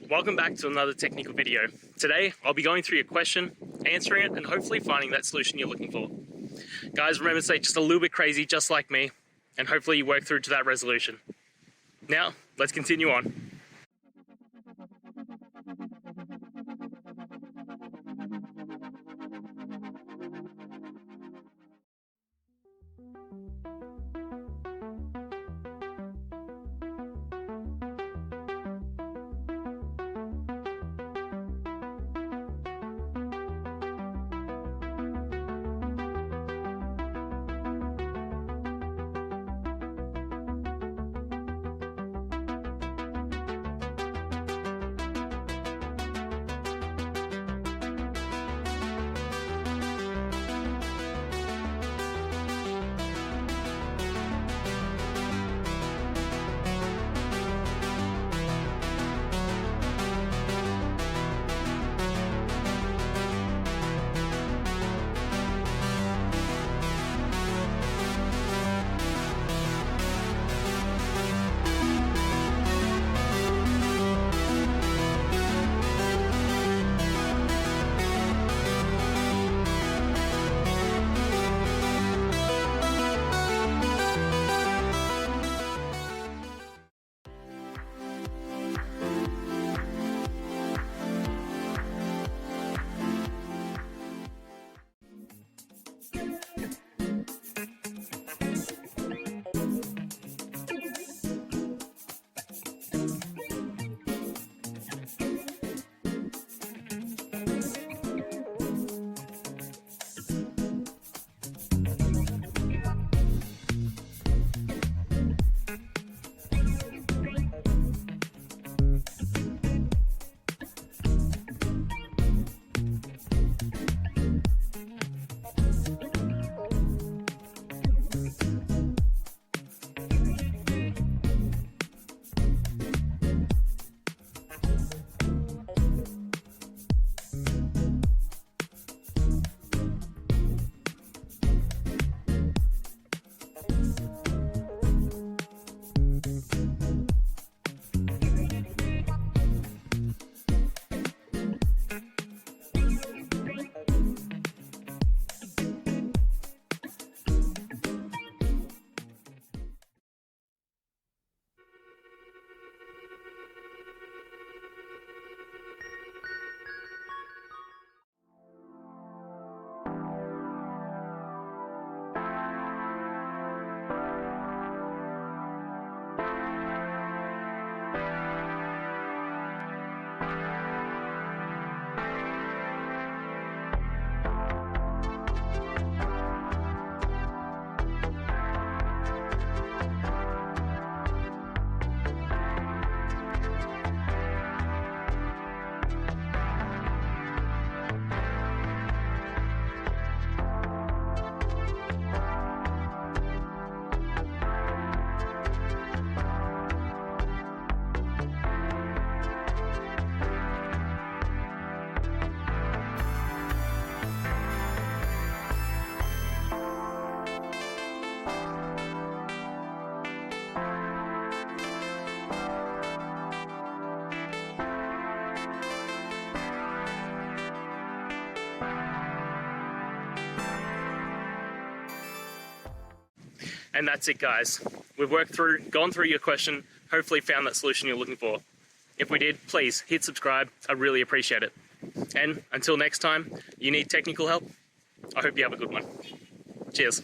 Welcome back to another technical video. Today, I'll be going through your question, answering it, and hopefully finding that solution you're looking for. Guys, remember to stay just a little bit crazy, just like me, and hopefully you work through to that resolution. Now, let's continue on. And that's it, guys. We've gone through your question, hopefully found that solution you're looking for. If we did, please hit subscribe. I really appreciate it. And until next time, you need technical help? I hope you have a good one. Cheers.